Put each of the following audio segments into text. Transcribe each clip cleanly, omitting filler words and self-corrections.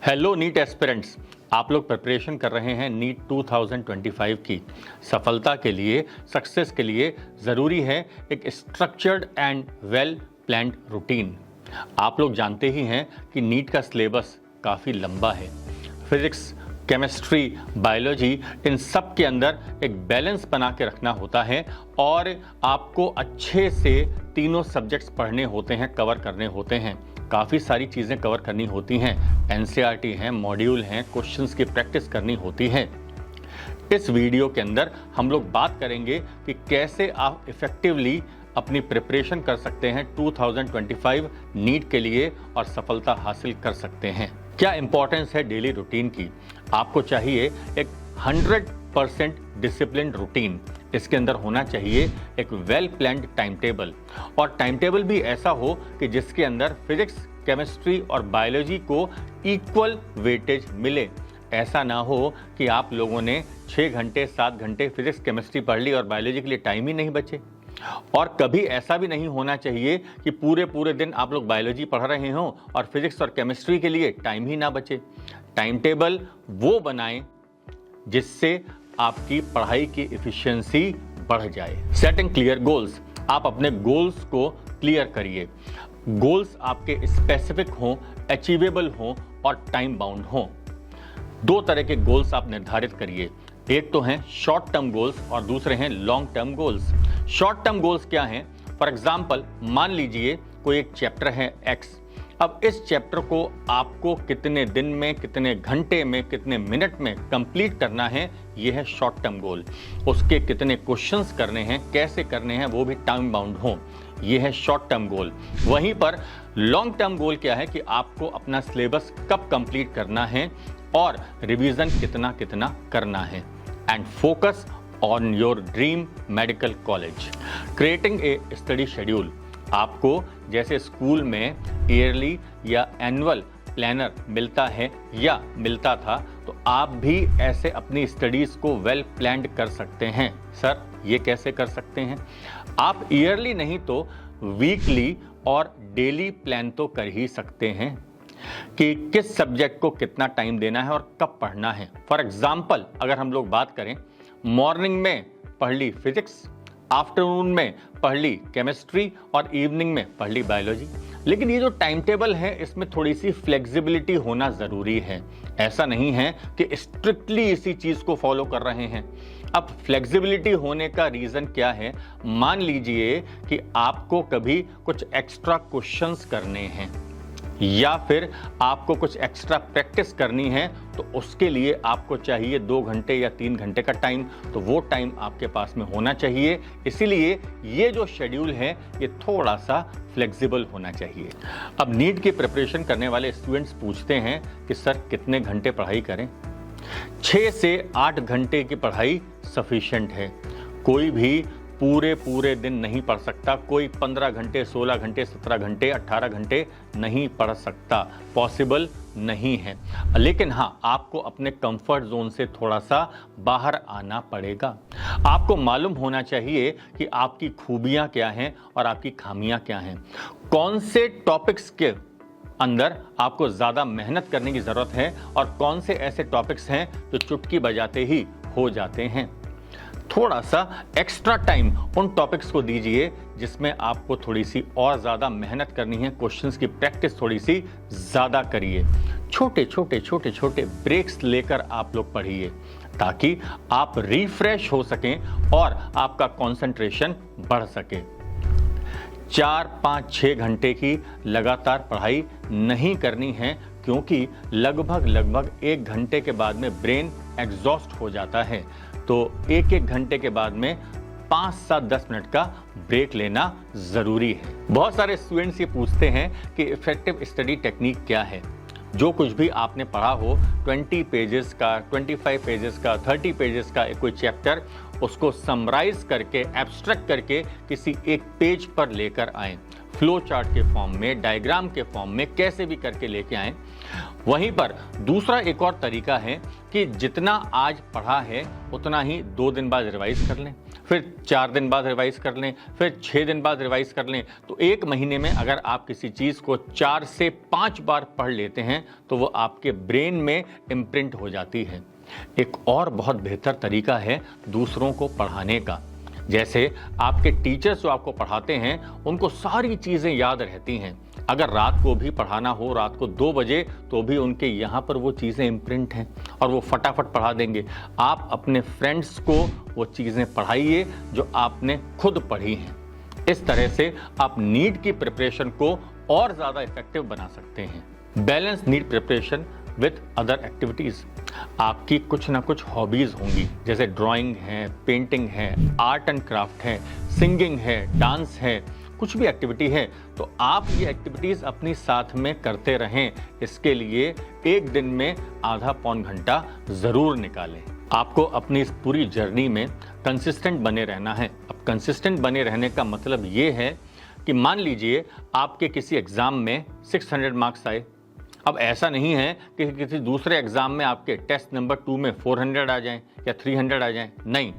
Hello NEET aspirants, आप लोग preparation कर रहे हैं नीट 2025 की। सफलता के लिए, सक्सेस के लिए ज़रूरी है एक structured and well planned routine. आप लोग जानते ही हैं कि नीट का सिलेबस काफ़ी लंबा है। फिजिक्स, केमिस्ट्री, बायोलॉजी, इन सब के अंदर एक बैलेंस बना के रखना होता है और आपको अच्छे से तीनों सब्जेक्ट्स पढ़ने होते हैं, कवर करने होते हैं। काफ़ी सारी चीज़ें कवर करनी होती हैं, एनसीईआरटी हैं, मॉड्यूल हैं, क्वेश्चंस की प्रैक्टिस करनी होती है। इस वीडियो के अंदर हम लोग बात करेंगे कि कैसे आप इफ़ेक्टिवली अपनी प्रिपरेशन कर सकते हैं 2025 नीट के लिए और सफलता हासिल कर सकते हैं। क्या इंपॉर्टेंस है डेली रूटीन की? आपको चाहिए एक 100% डिसिप्लिन रूटीन। इसके अंदर होना चाहिए एक वेल प्लान्ड टाइम टेबल, और टाइम टेबल भी ऐसा हो कि जिसके अंदर फिजिक्स, केमिस्ट्री और बायोलॉजी को इक्वल वेटेज मिले। ऐसा ना हो कि आप लोगों ने 6 घंटे 7 घंटे फिजिक्स केमिस्ट्री पढ़ ली और बायोलॉजी के लिए टाइम ही नहीं बचे। और कभी ऐसा भी नहीं होना चाहिए कि पूरे दिन आप लोग बायोलॉजी पढ़ रहे हों और फिजिक्स और केमिस्ट्री के लिए टाइम ही ना बचे। टाइम टेबल वो बनाएं जिससे आपकी पढ़ाई की एफिशिएंसी बढ़ जाए। सेटिंग क्लियर गोल्स, आप अपने गोल्स को क्लियर करिए। गोल्स आपके स्पेसिफिक हों, अचीवेबल हों और टाइम बाउंड हों। 2 तरह के गोल्स आप निर्धारित करिए। एक तो हैं शॉर्ट टर्म गोल्स और दूसरे हैं long term goals. Short term goals क्या हैं? फॉर एग्जाम्पल, मान लीजिए कोई एक चैप्टर है एक्स। अब इस चैप्टर को आपको कितने दिन में, कितने घंटे में, कितने मिनट में कंप्लीट करना है, ये है शॉर्ट टर्म गोल। उसके कितने क्वेश्चंस करने हैं, कैसे करने हैं, वो भी टाइम बाउंड हो, ये है शॉर्ट टर्म गोल। वहीं पर लॉन्ग टर्म गोल क्या है कि आपको अपना सिलेबस कब कंप्लीट करना है और रिवीजन कितना कितना करना है। And focus on your dream medical college. Creating a study schedule, आपको जैसे स्कूल में ईयरली या एनुअल प्लानर मिलता है या मिलता था, तो आप भी ऐसे अपनी स्टडीज़ को वेल प्लान्ड कर सकते हैं। सर, ये कैसे कर सकते हैं? आप ईयरली नहीं तो वीकली और डेली प्लान तो कर ही सकते हैं कि किस सब्जेक्ट को कितना टाइम देना है और कब पढ़ना है। फॉर एग्जाम्पल, अगर हम लोग बात करें, मॉर्निंग में पढ़ ली फिजिक्स, आफ्टरनून में पढ़ ली केमिस्ट्री और इवनिंग में पढ़ ली बायोलॉजी। लेकिन ये जो टाइम टेबल है, इसमें थोड़ी सी फ्लेक्सिबिलिटी होना ज़रूरी है। ऐसा नहीं है कि स्ट्रिक्टली इसी चीज़ को फॉलो कर रहे हैं। अब फ्लेक्सिबिलिटी होने का रीज़न क्या है? मान लीजिए कि आपको कभी कुछ एक्स्ट्रा क्वेश्चंस करने हैं या फिर आपको कुछ एक्स्ट्रा प्रैक्टिस करनी है, तो उसके लिए आपको चाहिए 2 घंटे या 3 घंटे का टाइम, तो वो टाइम आपके पास में होना चाहिए। इसीलिए ये जो शेड्यूल है ये थोड़ा सा फ्लेक्सिबल होना चाहिए। अब नीट की प्रिपरेशन करने वाले स्टूडेंट्स पूछते हैं कि सर कितने घंटे पढ़ाई करें? 6 से 8 घंटे की पढ़ाई सफिशिएंट है। कोई भी पूरे दिन नहीं पढ़ सकता। कोई 15 घंटे, 16 घंटे, 17 घंटे, 18 घंटे नहीं पढ़ सकता, पॉसिबल नहीं है। लेकिन हाँ, आपको अपने कंफर्ट जोन से थोड़ा सा बाहर आना पड़ेगा। आपको मालूम होना चाहिए कि आपकी खूबियाँ क्या हैं और आपकी खामियाँ क्या हैं। कौन से टॉपिक्स के अंदर आपको ज़्यादा मेहनत करने की ज़रूरत है और कौन से ऐसे टॉपिक्स हैं जो चुटकी बजाते ही हो जाते हैं। थोड़ा सा एक्स्ट्रा टाइम उन टॉपिक्स को दीजिए जिसमें आपको थोड़ी सी और ज़्यादा मेहनत करनी है। क्वेश्चंस की प्रैक्टिस थोड़ी सी ज़्यादा करिए। छोटे ब्रेक्स लेकर आप लोग पढ़िए ताकि आप रिफ्रेश हो सकें और आपका कंसंट्रेशन बढ़ सके। 4, 5, 6 घंटे की लगातार पढ़ाई नहीं करनी है, क्योंकि लगभग 1 घंटे के बाद में ब्रेन एग्जॉस्ट हो जाता है। तो 1 घंटे के बाद में 5 से 10 मिनट का ब्रेक लेना ज़रूरी है। बहुत सारे स्टूडेंट्स ये पूछते हैं कि इफेक्टिव स्टडी टेक्निक क्या है। जो कुछ भी आपने पढ़ा हो, 20 पेजेस का, 25 पेजेस का, 30 पेजेस का कोई चैप्टर, उसको समराइज करके, एब्स्ट्रैक्ट करके किसी एक पेज पर लेकर आएँ। फ्लो चार्ट के फॉर्म में, डायग्राम के फॉर्म में, कैसे भी करके लेके आएँ। वहीं पर दूसरा एक और तरीका है कि जितना आज पढ़ा है उतना ही 2 दिन बाद रिवाइज कर लें। फिर 4 दिन बाद रिवाइज कर लें, फिर 6 दिन बाद रिवाइज कर लें, तो 1 महीने में अगर आप किसी चीज़ को 4 से 5 बार पढ़ लेते हैं तो वो आपके ब्रेन में इम्प्रिंट हो जाती है। एक और बहुत बेहतर तरीका है दूसरों को पढ़ाने का। जैसे आपके टीचर्स जो आपको पढ़ाते हैं उनको सारी चीज़ें याद रहती हैं। अगर रात को भी पढ़ाना हो, रात को 2 बजे, तो भी उनके यहाँ पर वो चीज़ें इम्प्रिंट हैं और वो फटाफट पढ़ा देंगे। आप अपने फ्रेंड्स को वो चीज़ें पढ़ाइए जो आपने खुद पढ़ी हैं। इस तरह से आप नीट की प्रिपरेशन को और ज़्यादा इफेक्टिव बना सकते हैं। Balance NEET preparation with other activities. आपकी कुछ ना कुछ हॉबीज़ होंगी, जैसे ड्राइंग है, पेंटिंग है, आर्ट एंड क्राफ्ट है, सिंगिंग है, डांस है, कुछ भी एक्टिविटी है, तो आप ये एक्टिविटीज़ अपनी साथ में करते रहें। इसके लिए एक दिन में आधा पौन घंटा ज़रूर निकालें। आपको अपनी इस पूरी जर्नी में कंसिस्टेंट बने रहना है। अब कंसिस्टेंट बने रहने का मतलब ये है कि मान लीजिए आपके किसी एग्ज़ाम में 600 मार्क्स आए। अब ऐसा नहीं है कि किसी दूसरे एग्ज़ाम में आपके टेस्ट नंबर 2 में 400 आ जाएं या 300 आ जाएं। नहीं,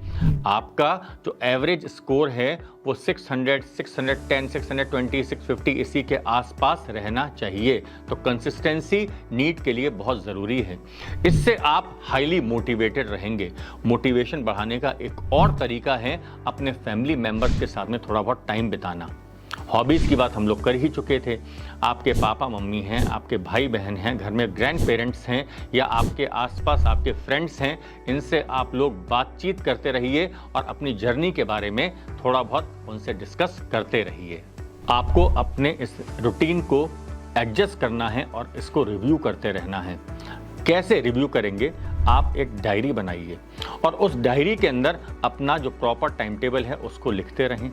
आपका जो एवरेज स्कोर है वो 600, 610, 620, 650 इसी के आसपास रहना चाहिए। तो कंसिस्टेंसी नीट के लिए बहुत ज़रूरी है। इससे आप हाईली मोटिवेटेड रहेंगे। मोटिवेशन बढ़ाने का एक और तरीका है अपने फैमिली मेम्बर्स के साथ में थोड़ा बहुत टाइम बिताना। हॉबीज़ की बात हम लोग कर ही चुके थे। आपके पापा मम्मी हैं, आपके भाई बहन हैं, घर में ग्रैंड पेरेंट्स हैं या आपके आसपास आपके फ्रेंड्स हैं, इनसे आप लोग बातचीत करते रहिए और अपनी जर्नी के बारे में थोड़ा बहुत उनसे डिस्कस करते रहिए। आपको अपने इस रूटीन को एडजस्ट करना है और इसको रिव्यू करते रहना है। कैसे रिव्यू करेंगे? आप एक डायरी बनाइए और उस डायरी के अंदर अपना जो प्रॉपर टाइम टेबल है उसको लिखते रहें।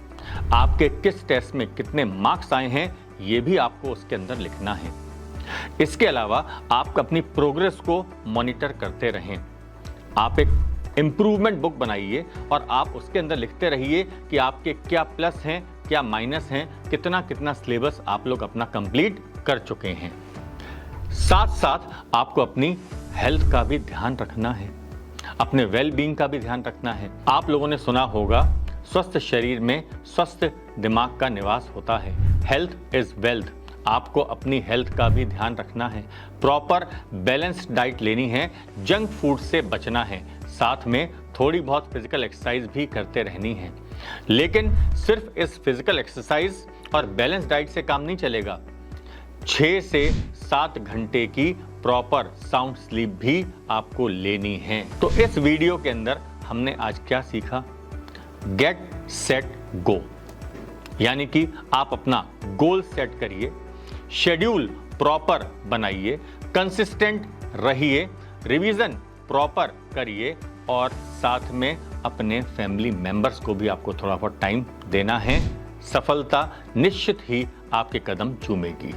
आपके किस टेस्ट में कितने मार्क्स आए हैं ये भी आपको उसके अंदर लिखना है। इसके अलावा आप अपनी प्रोग्रेस को मॉनिटर करते रहें। आप एक इम्प्रूवमेंट बुक बनाइए और आप उसके अंदर लिखते रहिए कि आपके क्या प्लस हैं, क्या माइनस हैं, कितना कितना सिलेबस आप लोग अपना कंप्लीट कर चुके हैं। साथ साथ आपको अपनी हेल्थ का भी ध्यान रखना है, अपने वेल बीइंग का भी ध्यान रखना है। आप लोगों ने सुना होगा, स्वस्थ शरीर में स्वस्थ दिमाग का निवास होता है। Health is wealth. आपको अपनी हेल्थ का भी ध्यान रखना है। प्रॉपर बैलेंस्ड डाइट लेनी है, जंक फूड से बचना है, साथ में थोड़ी बहुत फिजिकल एक्सरसाइज भी करते रहनी है। लेकिन सिर्फ इस फिजिकल एक्सरसाइज और बैलेंस डाइट से काम नहीं चलेगा। 6 से 7 घंटे की प्रॉपर साउंड स्लीप भी आपको लेनी है। तो इस वीडियो के अंदर हमने आज क्या सीखा? गेट सेट गो, यानी कि आप अपना गोल सेट करिए, शेड्यूल प्रॉपर बनाइए, कंसिस्टेंट रहिए, रिवीजन प्रॉपर करिए और साथ में अपने फैमिली मेंबर्स को भी आपको थोड़ा बहुत टाइम देना है। सफलता निश्चित ही आपके कदम चूमेगी।